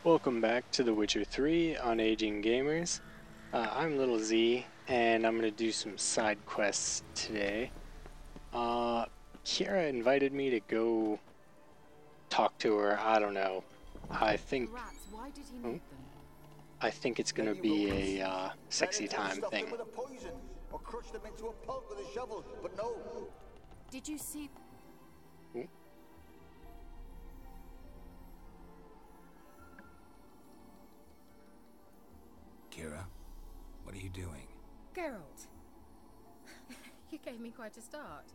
Welcome back to The Witcher 3 on Aging Gamers. I'm Little Z, and I'm going to do some side quests today. Kiera invited me to go talk to her. I don't know. I think it's going to be a sexy time thing. Or crush them into a pulp with a shovel, but no. Did you see? Kira, what are you doing? Geralt. You gave me quite a start.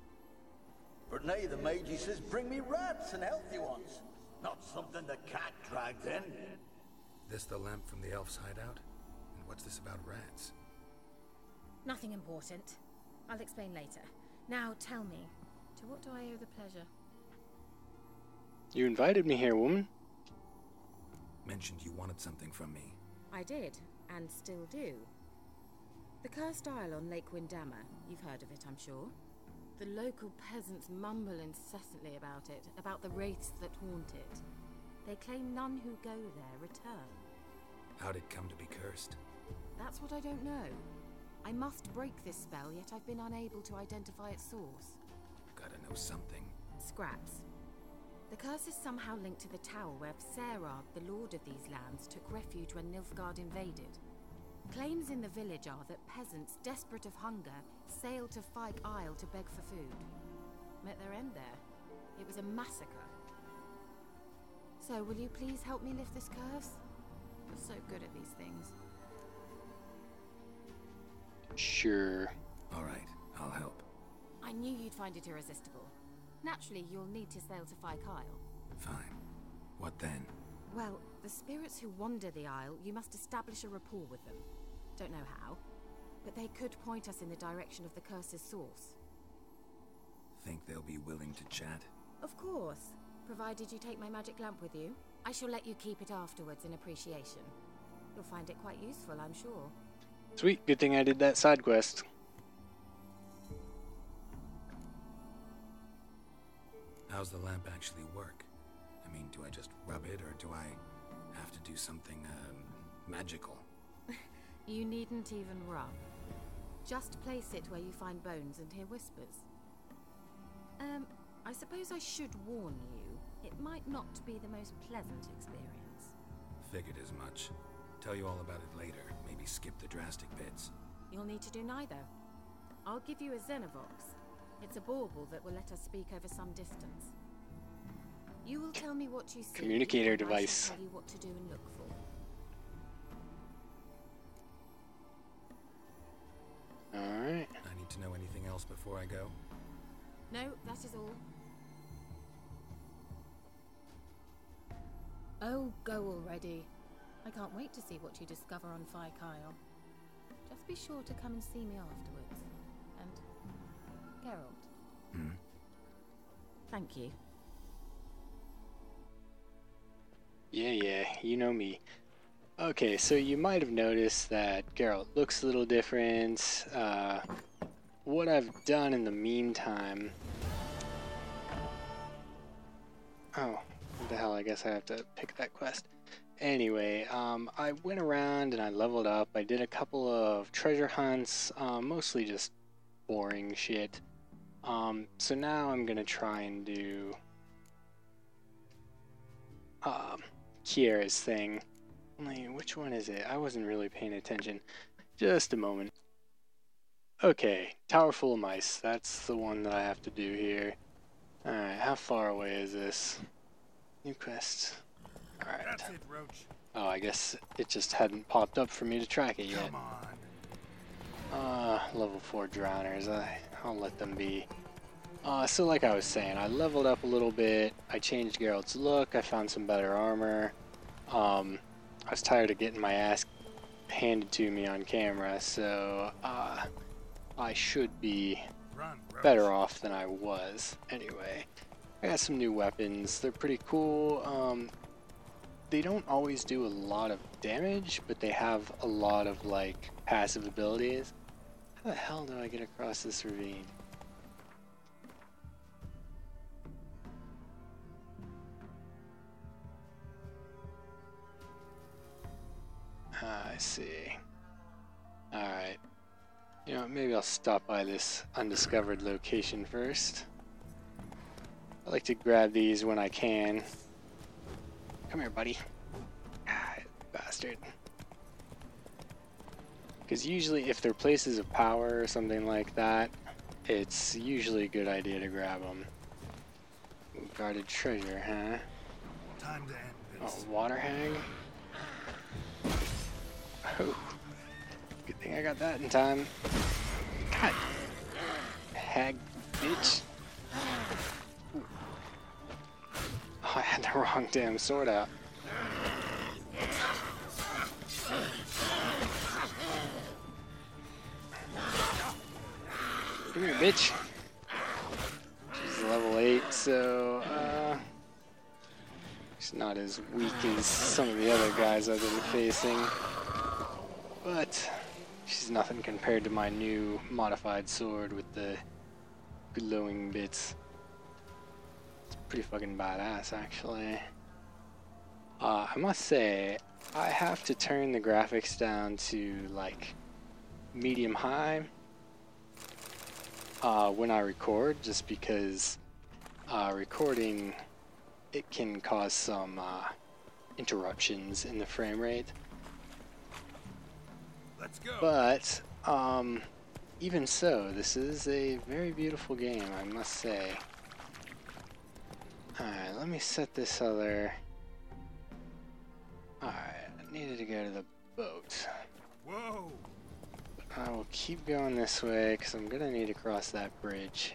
But nay, the mage, he says, bring me rats and healthy ones. Not something the cat dragged in. This the lamp from the elf's hideout? And what's this about rats? Nothing important. I'll explain later. Now tell me, to what do I owe the pleasure? You invited me here, woman. Mentioned you wanted something from me. I did, and still do. The cursed isle on Lake Windammer. You've heard of it, I'm sure. The local peasants mumble incessantly about it, about the wraiths that haunt it. They claim none who go there return. How'd it come to be cursed? That's what I don't know. I must break this spell, yet I've been unable to identify its source. Gotta know something. Scraps. The curse is somehow linked to the tower where Serard, the lord of these lands, took refuge when Nilfgaard invaded. Claims in the village are that peasants, desperate of hunger, sailed to Fyke Isle to beg for food. Met their end there. It was a massacre. So, will you please help me lift this curse? You're so good at these things. Sure. Alright, I'll help. I knew you'd find it irresistible. Naturally, you'll need to sail to Fyke Isle. Fine. What then? Well, the spirits who wander the isle, you must establish a rapport with them. Don't know how, but they could point us in the direction of the curse's source. Think they'll be willing to chat? Of course, provided you take my magic lamp with you. I shall let you keep it afterwards in appreciation. You'll find it quite useful, I'm sure. Sweet, good thing I did that side quest. How's the lamp actually work? I mean, do I just rub it, or do I have to do something, magical? You needn't even rub. Just place it where you find bones and hear whispers. I suppose I should warn you, it might not be the most pleasant experience. Figured as much. Tell you all about it later, maybe skip the drastic bits. You'll need to do neither. I'll give you a Xenovox. It's a bauble that will let us speak over some distance. You will tell me what you see. Communicator and device. I shall tell you what to do and look for. Alright. I need to know anything else before I go? No, that is all. Oh, go already. I can't wait to see what you discover on Fyke Isle. Just be sure to come and see me afterwards. And Geralt. Hmm? Thank you. Yeah, you know me. Okay, so you might have noticed that Geralt looks a little different. What I've done in the meantime... Oh, what the hell, I guess I have to pick that quest. Anyway, I went around and I leveled up. I did a couple of treasure hunts, mostly just boring shit. So now I'm gonna try and do Kiera's thing. Only, which one is it? I wasn't really paying attention. Just a moment. Okay, Towerful of Mice. That's the one that I have to do here. Alright, how far away is this? New quest. Alright. That's it, Roach. Oh, I guess it just hadn't popped up for me to track it yet. Come on. Level 4 drowners. I'll let them be. So like I was saying, I leveled up a little bit. I changed Geralt's look. I found some better armor. I was tired of getting my ass handed to me on camera, so I should be better off than I was. Anyway, I got some new weapons. They're pretty cool. They don't always do a lot of damage, but they have a lot of like passive abilities. How the hell do I get across this ravine? I see. Alright. You know what, maybe I'll stop by this undiscovered location first. I like to grab these when I can. Come here, buddy. Ah, bastard. Because usually if they're places of power or something like that, it's usually a good idea to grab them. Guarded treasure, huh? Time to end this. Oh, water hag? Oh. Good thing I got that in time. God. Hag bitch. Ooh. Oh, I had the wrong damn sword out. Come here, bitch. She's level 8, so, she's not as weak as some of the other guys I've been facing. But she's nothing compared to my new modified sword with the glowing bits. It's pretty fucking badass, actually. I must say, I have to turn the graphics down to, like, medium high when I record, just because recording, it can cause some interruptions in the frame rate. Let's go. But even so, this is a very beautiful game, I must say. Alright, let me set this other... Alright, I needed to go to the boat. Whoa. I will keep going this way because I'm gonna need to cross that bridge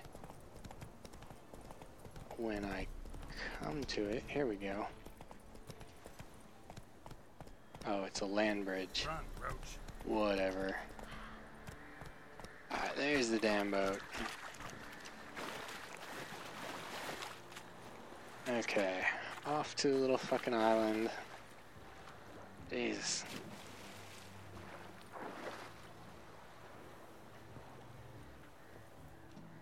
when I come to it. Here we go. Oh, it's a land bridge. Run, Roach. Whatever. Alright, there's the damn boat. Okay, off to a little fucking island. Jesus.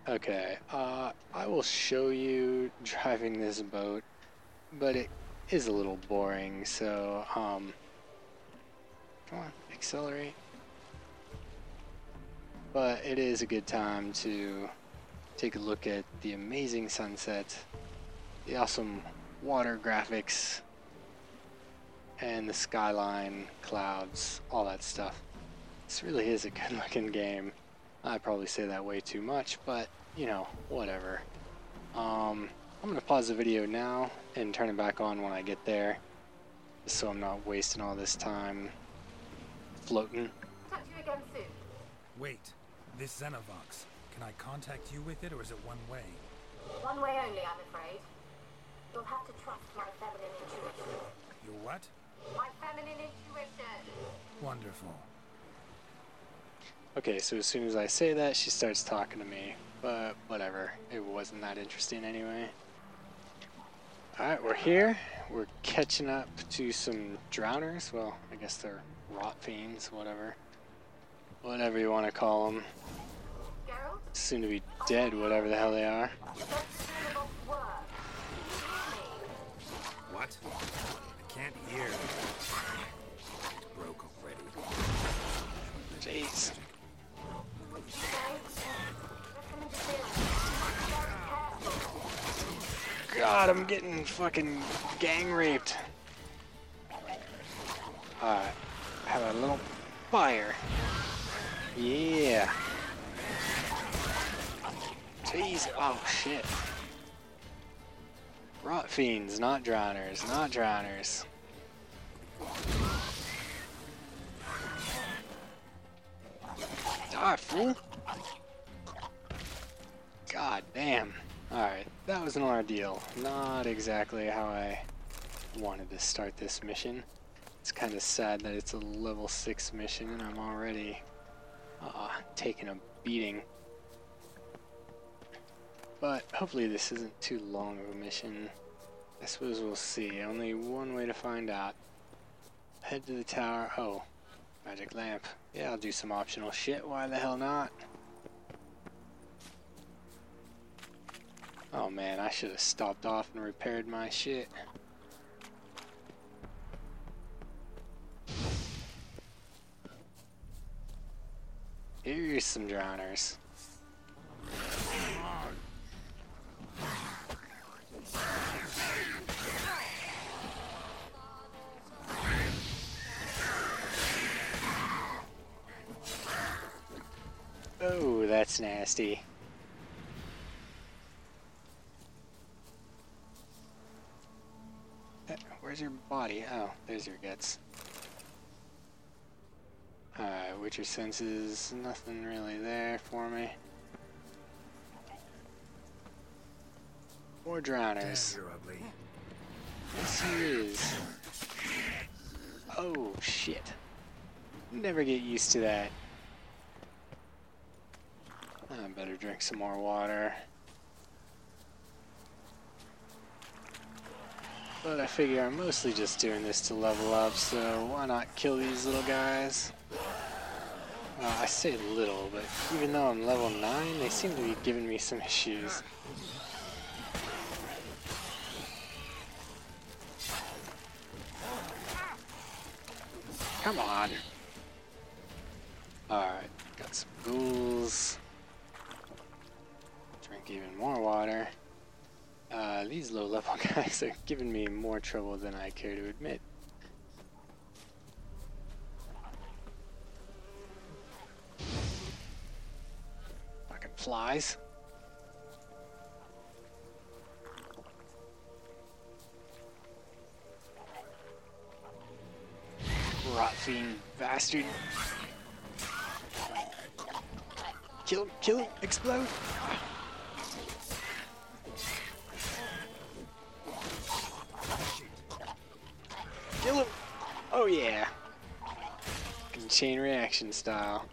Okay, I will show you driving this boat, but it is a little boring, so, come on, accelerate. But it is a good time to take a look at the amazing sunset, the awesome water graphics, and the skyline, clouds, all that stuff. This really is a good looking game. I probably say that way too much, but you know, whatever. I'm gonna pause the video now and turn it back on when I get there, just so I'm not wasting all this time floating. Talk to you again soon. Wait, this Xenovox, can I contact you with it, or is it one way? One way only, I'm afraid. You'll have to trust my feminine intuition. Your what? My feminine intuition! Wonderful. Okay, so as soon as I say that, she starts talking to me, but whatever, it wasn't that interesting anyway. Alright, we're here. We're catching up to some drowners. Well, I guess they're rot fiends, whatever. Whatever you want to call them. Geralt? Soon to be dead, whatever the hell they are. That's the Xenovox work. Really? What? I can't hear. It broke already. Jeez. What'd you say? Listen and feel. Careful. God, I'm getting fucking gang raped. Alright, have a little fire. Yeah. Jeez, oh shit. Rot fiends, not drowners, not drowners. Die, fool. God damn. Alright, that was an ordeal. Not exactly how I wanted to start this mission. It's kind of sad that it's a level 6 mission and I'm already taking a beating. But hopefully this isn't too long of a mission. I suppose we'll see. Only one way to find out. Head to the tower. Oh, magic lamp. Yeah, I'll do some optional shit. Why the hell not? Oh man, I should have stopped off and repaired my shit. Here's some drowners. Oh, that's nasty. Where's your body? Oh, there's your guts. Alright, Witcher senses, nothing really there for me. More drowners. Damn, you're ugly. Yes, he is. Oh, shit. Never get used to that. I better drink some more water. But I figure I'm mostly just doing this to level up, so why not kill these little guys? I say little, but even though I'm level 9, they seem to be giving me some issues. Come on. Alright, got some ghouls. Drink even more water. These low level guys are giving me more trouble than I care to admit. Fucking flies. Rot fiend bastard. Kill him, explode. Kill him. Oh yeah. Fucking chain reaction style.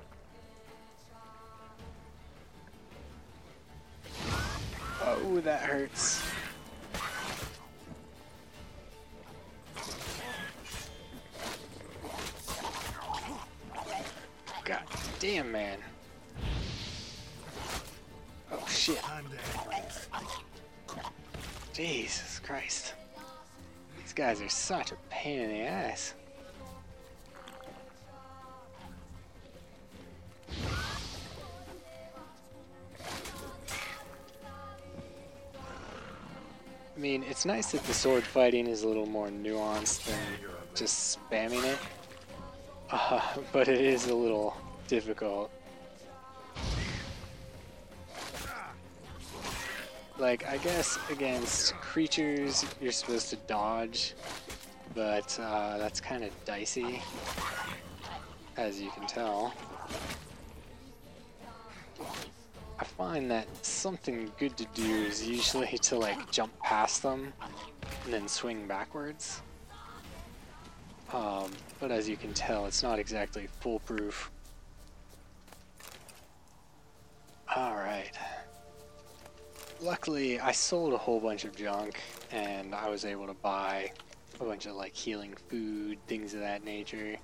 Oh, that hurts. God damn, man. Oh shit. Time to end this. Jesus Christ. These guys are such a pain in the ass. I mean, it's nice that the sword fighting is a little more nuanced than just spamming it. But it is a little difficult. Like, I guess against creatures you're supposed to dodge, but that's kind of dicey, as you can tell. I find that something good to do is usually to like jump past them and then swing backwards. But as you can tell, it's not exactly foolproof. Alright. Luckily, I sold a whole bunch of junk, and I was able to buy a bunch of like healing food, things of that nature.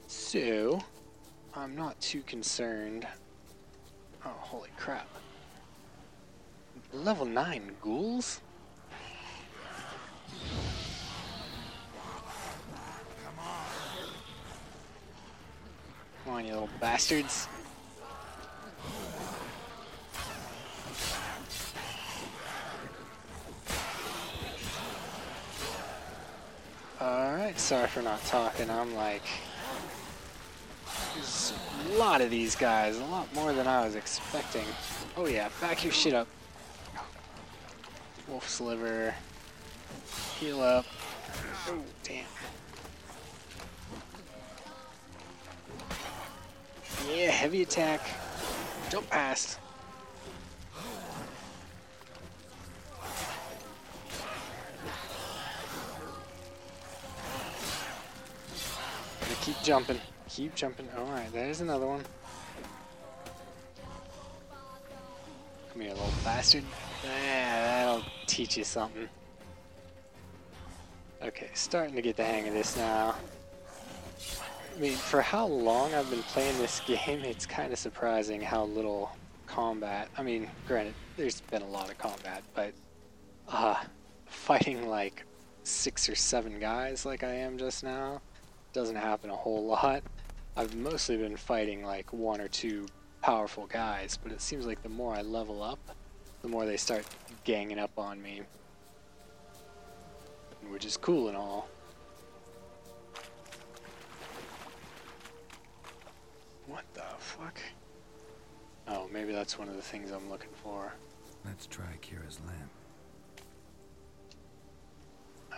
So, I'm not too concerned. Oh, holy crap. Level 9 ghouls? Come on, you little bastards. Alright, sorry for not talking. I'm like... There's a lot of these guys, a lot more than I was expecting. Oh yeah, back your shit up. Wolf sliver. Heal up. Oh, damn. Yeah, heavy attack. Jump past. Keep jumping. Keep jumping. Alright, there's another one. Come here, little bastard. That'll teach you something. Okay, starting to get the hang of this now. I mean, for how long I've been playing this game, it's kind of surprising how little combat. I mean, granted, there's been a lot of combat, but fighting like 6 or 7 guys like I am just now doesn't happen a whole lot. I've mostly been fighting like one or two powerful guys, but it seems like the more I level up, the more they start ganging up on me. Which is cool and all. What the fuck? Oh, maybe that's one of the things I'm looking for. Let's try Kira's lamp.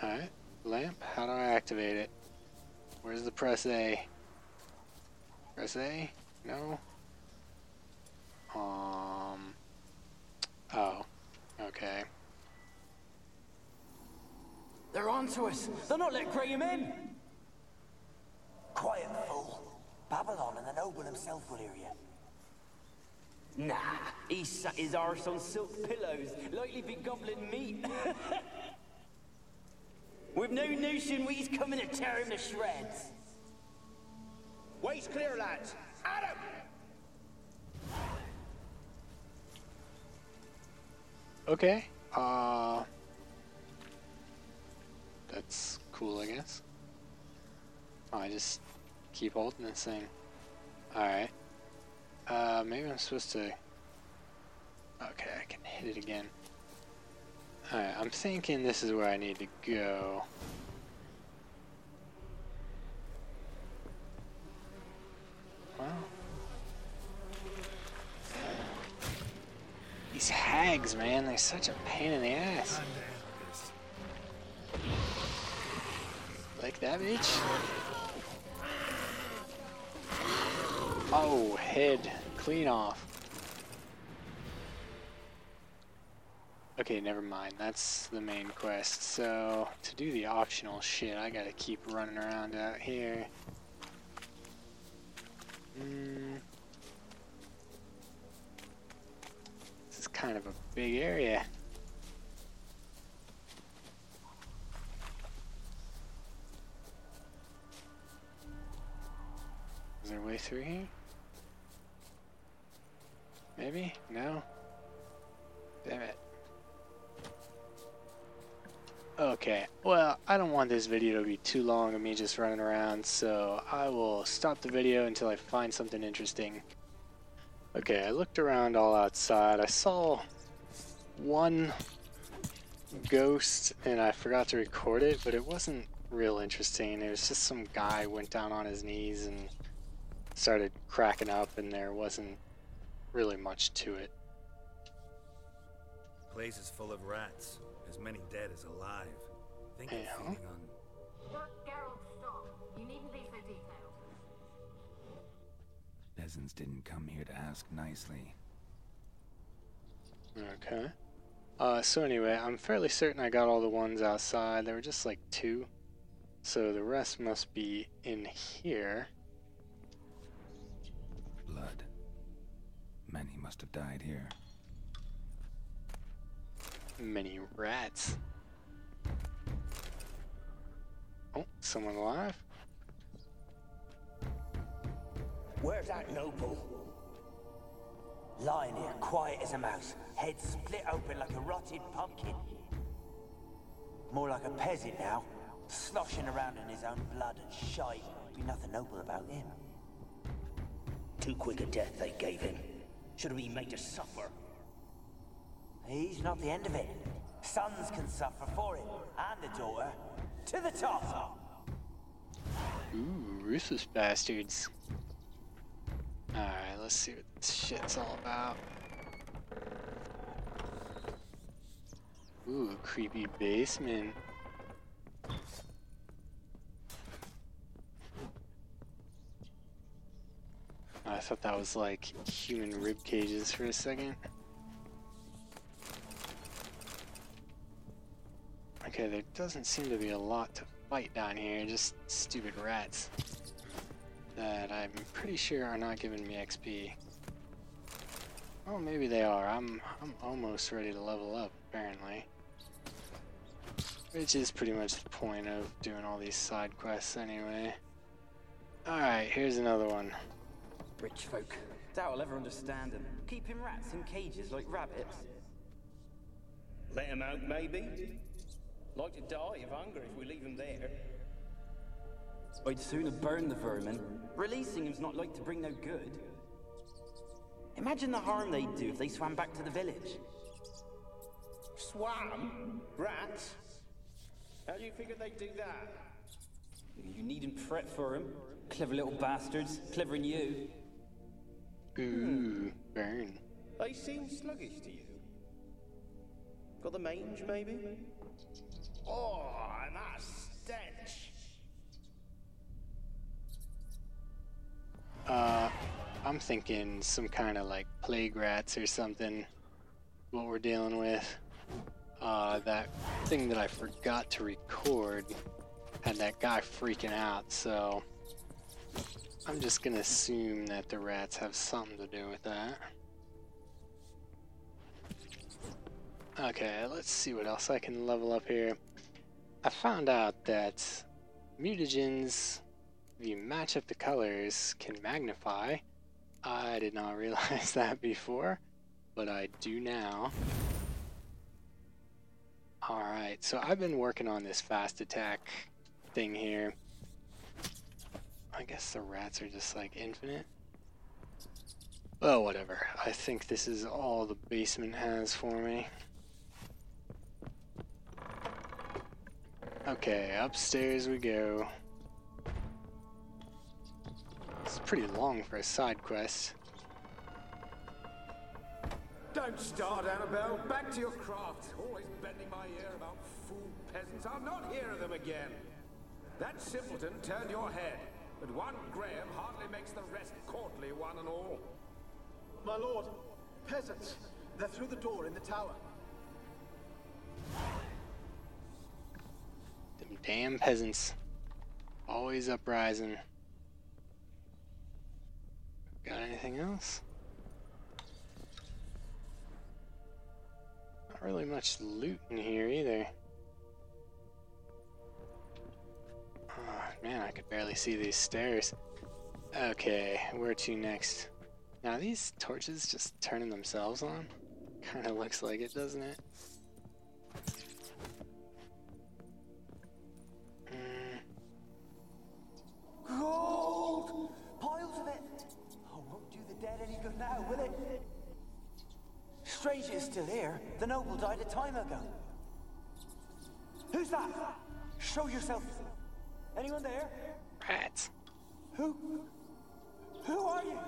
Alright, lamp. How do I activate it? Where's the press A? Press A? No? Oh. Okay. They're onto us. They're not letting Graham in. Quiet, fool. Babylon and the noble himself will hear you. Nah, he sat his arse on silk pillows, likely be gobbling meat. We've no notion we's coming to tear him to shreds. Waist clear, lads. Adam! Okay. That's cool, I guess. Oh, I just keep holding this thing. Alright. Maybe I'm supposed to... Okay, I can hit it again. Alright, I'm thinking this is where I need to go. Well... These hags, man, they're such a pain in the ass. Like that, bitch? Oh, head. Clean off. Okay, never mind. That's the main quest. So, to do the optional shit, I gotta keep running around out here. This is kind of a big area. Is there a way through here? Maybe? No? Damn it. Okay, well, I don't want this video to be too long of me just running around, so I will stop the video until I find something interesting. Okay, I looked around all outside. I saw one ghost, and I forgot to record it, but it wasn't real interesting. It was just some guy went down on his knees and started cracking up, and there wasn't really much to it. Place is full of rats. As many dead as alive. Think of Yeah. feeding on... Geralt, stop. You needn't be so detailed. Peasants didn't come here to ask nicely. Okay. So anyway, I'm fairly certain I got all the ones outside. There were just like 2. So the rest must be in here. Blood. Many must have died here. Many rats. Oh, someone alive? Where's that noble? Lying here, quiet as a mouse, head split open like a rotted pumpkin. More like a peasant now, sloshing around in his own blood and shite. Be nothing noble about him. Too quick a death they gave him. Should have been made to suffer. He's not the end of it. Sons can suffer for it, and a daughter. To the top! Ooh, ruthless bastards. Alright, let's see what this shit's all about. Ooh, creepy basement. I thought that was like human rib cages for a second. Okay, there doesn't seem to be a lot to fight down here, just stupid rats that I'm pretty sure are not giving me XP. Oh, maybe they are. I'm almost ready to level up, apparently. Which is pretty much the point of doing all these side quests anyway. Alright, here's another one. Rich folk. Doubt I'll ever understand them. Keeping rats in cages like rabbits. Let him out, maybe? Like to die of hunger if we leave him there. I'd sooner burn the vermin. Releasing him's not like to bring no good. Imagine the harm they'd do if they swam back to the village. Swam? Rats? How do you figure they'd do that? You needn't fret for him. Clever little bastards. Clever than you. Ooh, burn. They seem sluggish to you. Got the mange, maybe? Oh, and that stench! I'm thinking some kind of like plague rats or something. What we're dealing with. That thing that I forgot to record had that guy freaking out, so I'm just gonna assume that the rats have something to do with that. Okay, let's see what else I can level up here. I found out that mutagens, if you match up the colors, can magnify. I did not realize that before, but I do now. Alright, so I've been working on this fast attack thing here. I guess the rats are just like infinite. Well, whatever. I think this is all the basement has for me. Okay, upstairs we go. It's pretty long for a side quest. Don't start, Annabelle. Back to your craft. Always bending my ear about fool peasants. I'll not hear of them again. That simpleton turned your head, but one Graham hardly makes the rest courtly, one and all. My lord, peasants. They're through the door in the tower. Them damn peasants. Always uprising. Got anything else? Not really much loot in here either. Oh man, I could barely see these stairs. Okay, where to next? Now these torches just turning themselves on? Kinda looks like it, doesn't it? Gold! Piles of it! Oh, won't do the dead any good now, will it? Strange it's still here. The noble died a time ago. Who's that? Show yourself. Anyone there? Rats. Who are you?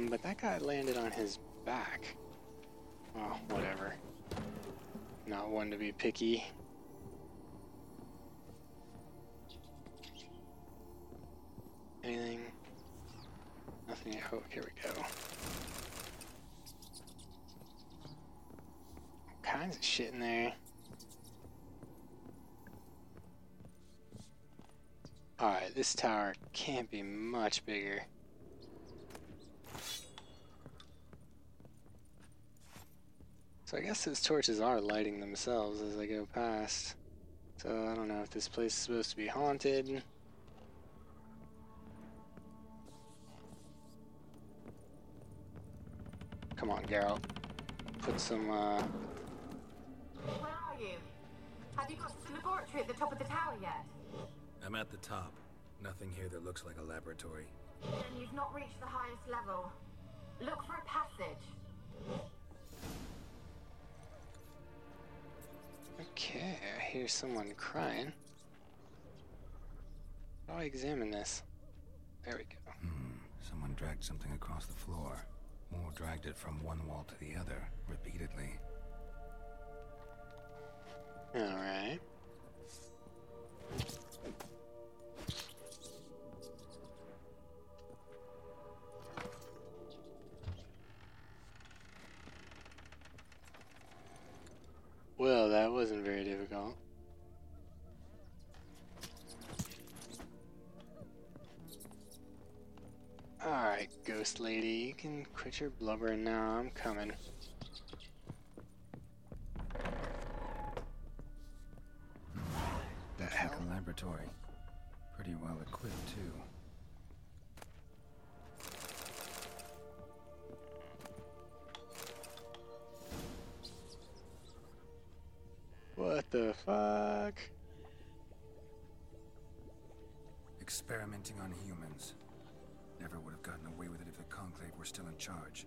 But that guy landed on his back. Oh, whatever. Not one to be picky. Anything? Nothing yet. Oh, here we go. All kinds of shit in there. Alright, this tower can't be much bigger. So I guess those torches are lighting themselves as I go past. So I don't know if this place is supposed to be haunted. Come on, Geralt. Put some, Where are you? Have you got to the laboratory at the top of the tower yet? I'm at the top. Nothing here that looks like a laboratory. Then you've not reached the highest level. Look for a passage. Okay, I hear someone crying. How do I examine this? There we go. Someone dragged something across the floor. Or dragged it from one wall to the other, repeatedly. Alright. Well, that wasn't very difficult. Alright, ghost lady, you can quit your blubbering now. I'm coming. Looks like a laboratory. Pretty well equipped, too. What the fuck? Experimenting on humans. Never would have gotten away with it if the Conclave were still in charge.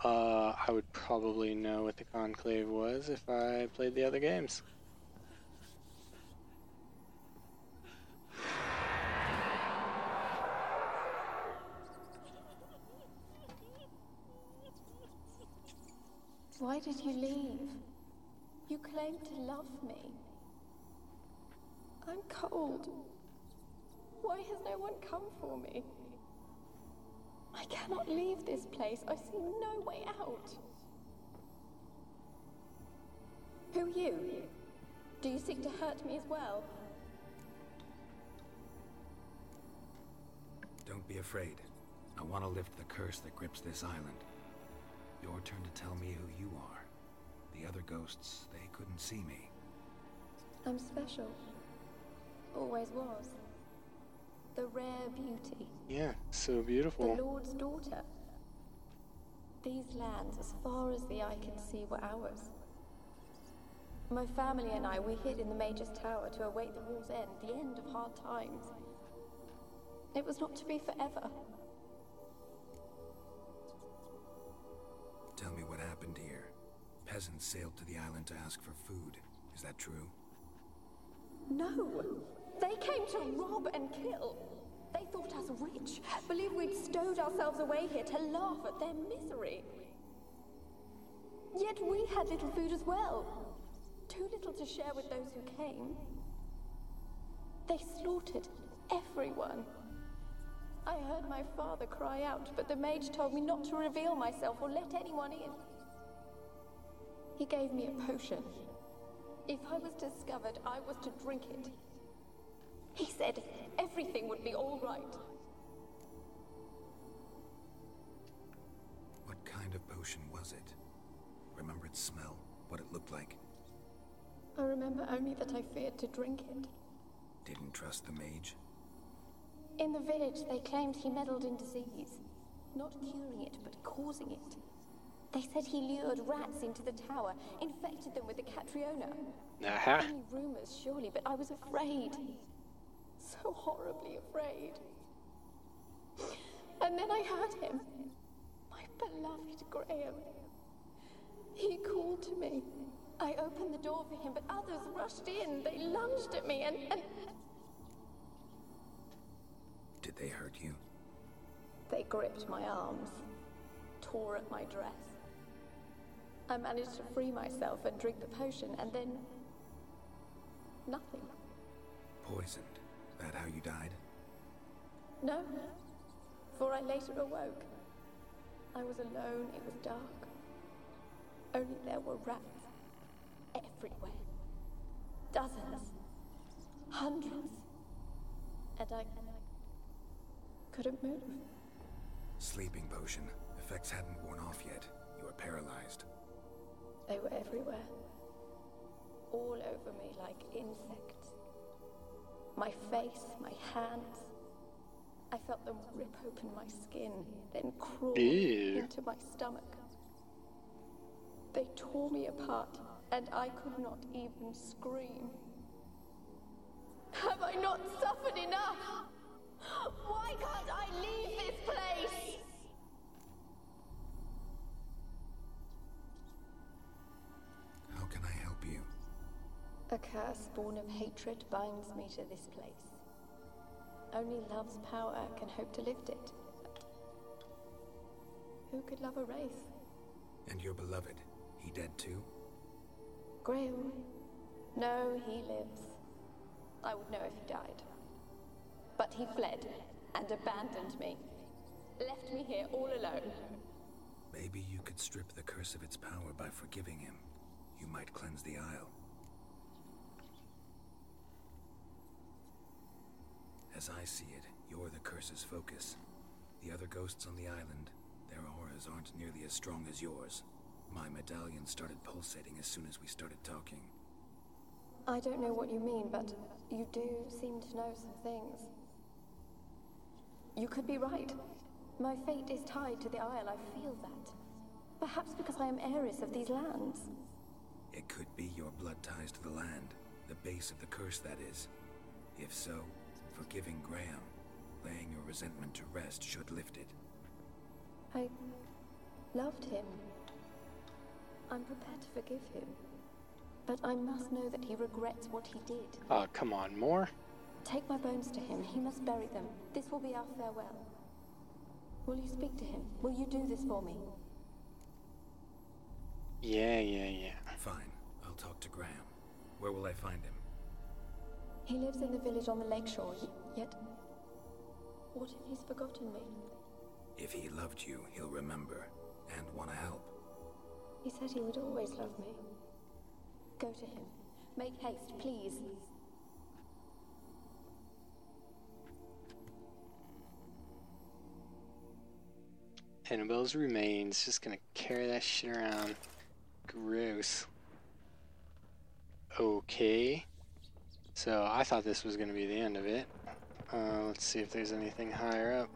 I would probably know what the Conclave was if I played the other games. Why did you leave? You claimed to love me. I'm cold. Why has no one come for me? I cannot leave this place. I see no way out. Who are you? Do you seek to hurt me as well? Don't be afraid. I want to lift the curse that grips this island. Your turn to tell me who you are. The other ghosts, they couldn't see me. I'm special. Always was. The rare beauty. Yeah, so beautiful. The Lord's daughter. These lands, as far as the eye can see, were ours. My family and I, we hid in the Major's Tower to await the war's end, the end of hard times. It was not to be forever. Tell me what happened here. Peasants sailed to the island to ask for food. Is that true? No! They came to rob and kill. They thought us rich, believed we'd stowed ourselves away here to laugh at their misery. Yet we had little food as well. Too little to share with those who came. They slaughtered everyone. I heard my father cry out, but the mage told me not to reveal myself or let anyone in. He gave me a potion. If I was discovered, I was to drink it. He said everything would be all right. What kind of potion was it? Remember its smell? What it looked like? I remember only that I feared to drink it. Didn't trust the mage? In the village, they claimed he meddled in disease. Not curing it, but causing it. They said he lured rats into the tower, infected them with the Catriona. Only rumors, surely, but I was afraid. So horribly afraid. And then I heard him. My beloved Graham. He called to me. I opened the door for him, but others rushed in. They lunged at me and... Did they hurt you? They gripped my arms, tore at my dress. I managed to free myself and drink the potion, and then... nothing. Poisoned? That how you died? No, for I later awoke. I was alone, it was dark. Only there were rats. Everywhere. Dozens. Hundreds. And I couldn't move. Sleeping potion. Effects hadn't worn off yet. You were paralyzed. They were everywhere. All over me like insects. My face, my hands. I felt them rip open my skin, then crawl into my stomach. They tore me apart, and I could not even scream. Have I not suffered enough? Why can't I leave this place? How can I help you? A curse born of hatred binds me to this place. Only love's power can hope to lift it. But who could love a race? And your beloved, he dead too? Graham? No, he lives. I would know if he died. But he fled and abandoned me. Left me here all alone. Maybe you could strip the curse of its power by forgiving him. You might cleanse the Isle. As I see it, you're the curse's focus. The other ghosts on the island, their auras aren't nearly as strong as yours. My medallion started pulsating as soon as we started talking. I don't know what you mean, but you do seem to know some things. You could be right. My fate is tied to the Isle, I feel that. Perhaps because I am heiress of these lands. It could be your blood ties to the land, the base of the curse, that is. If so, forgiving Graham, laying your resentment to rest, should lift it. I loved him. I'm prepared to forgive him. But I must know that he regrets what he did. Oh, come on, more? Take my bones to him. He must bury them. This will be our farewell. Will you speak to him? Will you do this for me? Yeah. Fine. I'll talk to Graham. Where will I find him? He lives in the village on the lakeshore, yet... What if he's forgotten me? If he loved you, he'll remember, and want to help. He said he would always love me. Go to him. Make haste, please. Annabelle's remains. Just gonna carry that shit around. Gross. Okay. So I thought this was gonna be the end of it. Let's see if there's anything higher up.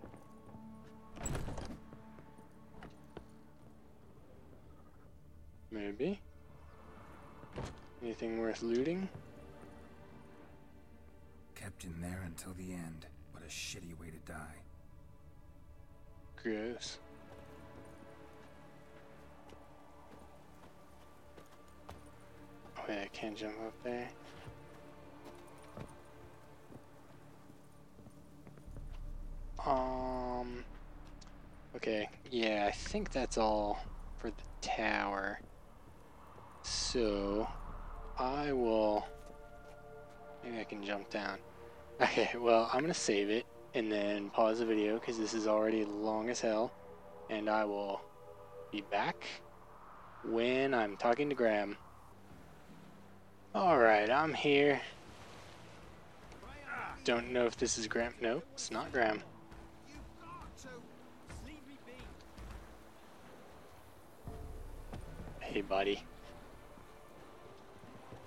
Maybe. Anything worth looting? Kept in there until the end. What a shitty way to die. Gross. Oh yeah, I can't jump up there. Okay, yeah, I think that's all for the tower. So, I will... Maybe I can jump down. Okay, well, I'm gonna save it and then pause the video because this is already long as hell. And I will be back when I'm talking to Graham. Alright, I'm here. Don't know if this is Graham. Nope, it's not Graham. Hey, buddy.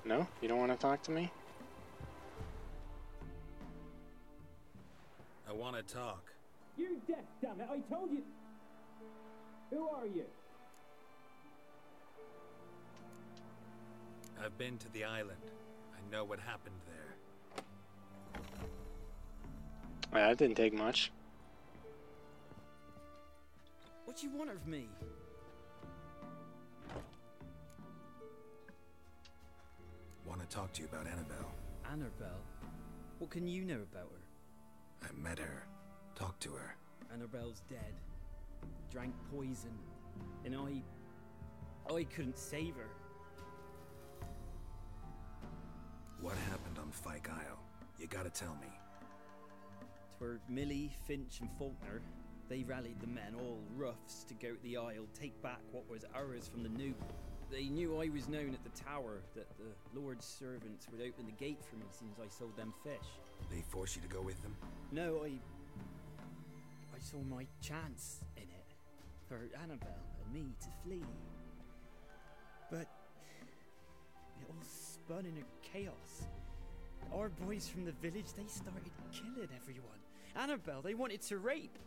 No? You don't want to talk to me? I want to talk. You're deaf, damn it! I told you. Who are you? I've been to the island. I know what happened there. That didn't take much. What do you want of me? Want to talk to you about Annabelle. Annabelle? What can you know about her? I met her. Talked to her. Annabelle's dead. Drank poison. And I couldn't save her. What happened on Fyke Isle? You gotta tell me. Twere Millie, Finch and Faulkner. They rallied the men, all roughs, to go to the Isle, take back what was ours from the Noob. They knew I was known at the tower, that the Lord's servants would open the gate for me since I sold them fish. They forced you to go with them? No, I saw my chance in it, for Annabelle and me to flee. But it all spun in a chaos. Our boys from the village, they started killing everyone. Annabelle, they wanted to rape.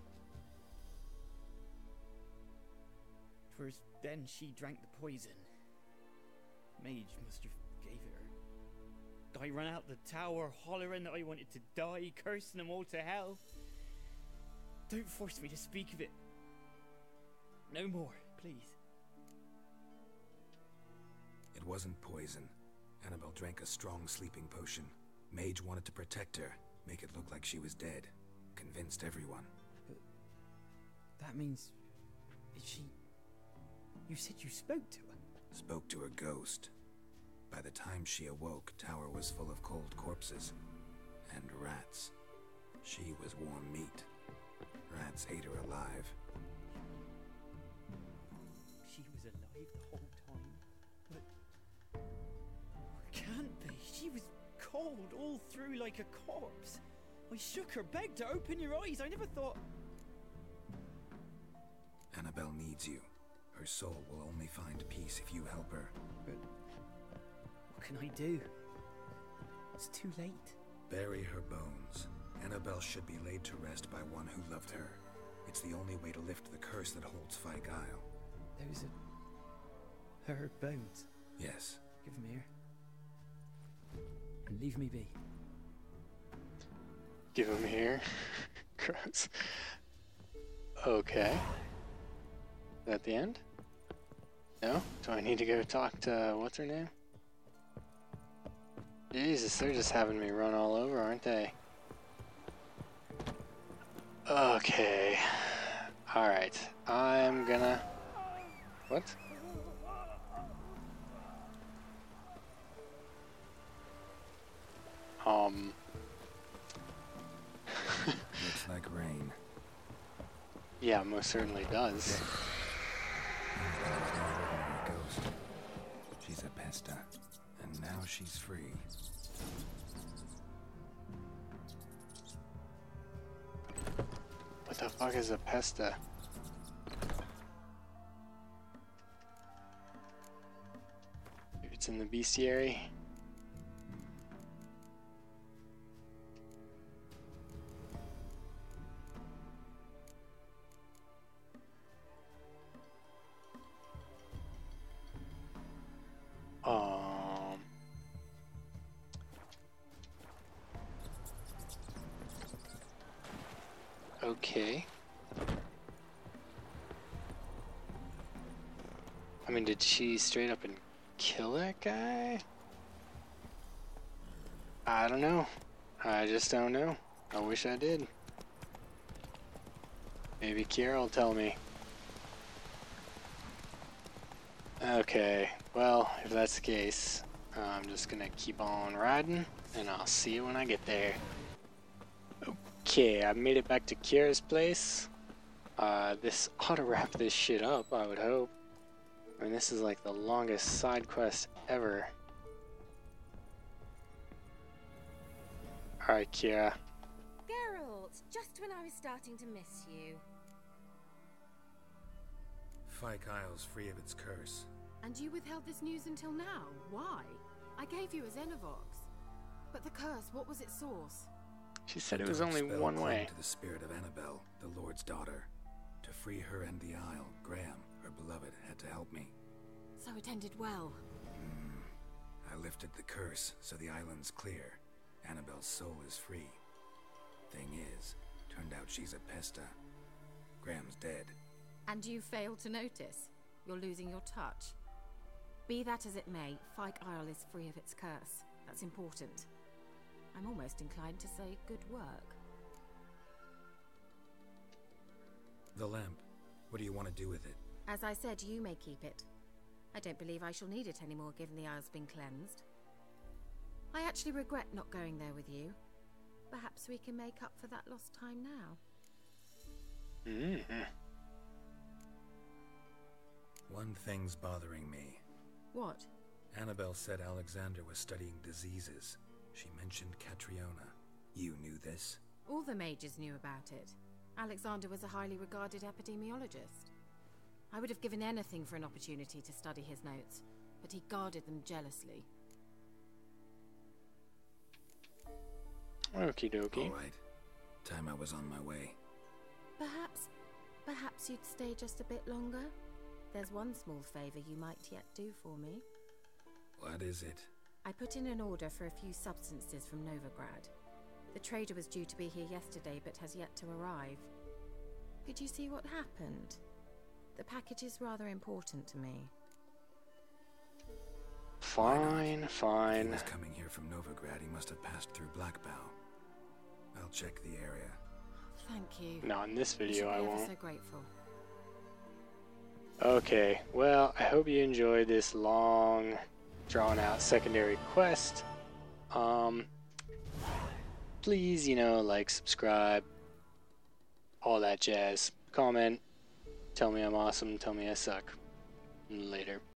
'Twas then she drank the poison. Mage must have gave it her. I ran out the tower hollering that I wanted to die, cursing them all to hell. Don't force me to speak of it. No more, please. It wasn't poison. Annabelle drank a strong sleeping potion. Mage wanted to protect her, make it look like she was dead. Convinced everyone. But that means... Is she... You said you spoke to her? Spoke to a ghost. By the time she awoke, tower was full of cold corpses. And rats. She was warm meat. Rats ate her alive. She was alive the whole time? But... Can't be. She was cold all through like a corpse. I shook her, begged her, open your eyes. I never thought... Annabelle needs you. Her soul will only find peace if you help her. But... What can I do? It's too late. Bury her bones. Annabelle should be laid to rest by one who loved her. It's the only way to lift the curse that holds Fyke Isle. Those are her bones. Yes. Give them here. And leave me be. Give him here. Gross. Okay. Is that the end? No? Do I need to go talk to what's her name? Jesus, they're just having me run all over, aren't they? Okay. Alright. I'm gonna... What? Looks like rain. Yeah, most certainly does. Ghost. She's a pesta, and now she's free. What the fuck is a pesta? Maybe it's in the bestiary. Okay. I mean, did she straight up and kill that guy? I don't know. I just don't know. I wish I did. Maybe Kiera will tell me. Okay, well, if that's the case, I'm just gonna keep on riding, and I'll see you when I get there. Okay, I made it back to Kiera's place. This ought to wrap this shit up, I would hope. I mean, this is like the longest side quest ever. Alright, Kiera. Geralt, just when I was starting to miss you. Fyke Isle's free of its curse. And you withheld this news until now? Why? I gave you a Xenovox. But the curse, what was its source? She said it was only Spell one clung way. to the spirit of Annabelle, the Lord's daughter. To free her and the Isle, Graham, her beloved, had to help me. So it ended well. I lifted the curse, so the island's clear. Annabelle's soul is free. Thing is, turned out she's a pesta. Graham's dead. And you failed to notice. You're losing your touch. Be that as it may, Fyke Isle is free of its curse. That's important. I'm almost inclined to say good work. The lamp. What do you want to do with it? As I said, you may keep it. I don't believe I shall need it anymore, given the Isle's been cleansed. I actually regret not going there with you. Perhaps we can make up for that lost time now. One thing's bothering me. What? Annabelle said Alexander was studying diseases. She mentioned Catriona. You knew this? All the mages knew about it. Alexander was a highly regarded epidemiologist. I would have given anything for an opportunity to study his notes, but he guarded them jealously. Okie dokie. All right. Time I was on my way. Perhaps you'd stay just a bit longer? There's one small favor you might yet do for me. What is it? I put in an order for a few substances from Novigrad. The trader was due to be here yesterday, but has yet to arrive. Could you see what happened? The package is rather important to me. Fine, If fine. he was coming here from Novigrad, he must have passed through Blackbow. I'll check the area. Thank you. Not in this You video, should I be ever won't. so grateful. Okay, well, I hope you enjoyed this long, drawn-out secondary quest. Please, like, subscribe, all that jazz. Comment, tell me I'm awesome, tell me I suck. Later.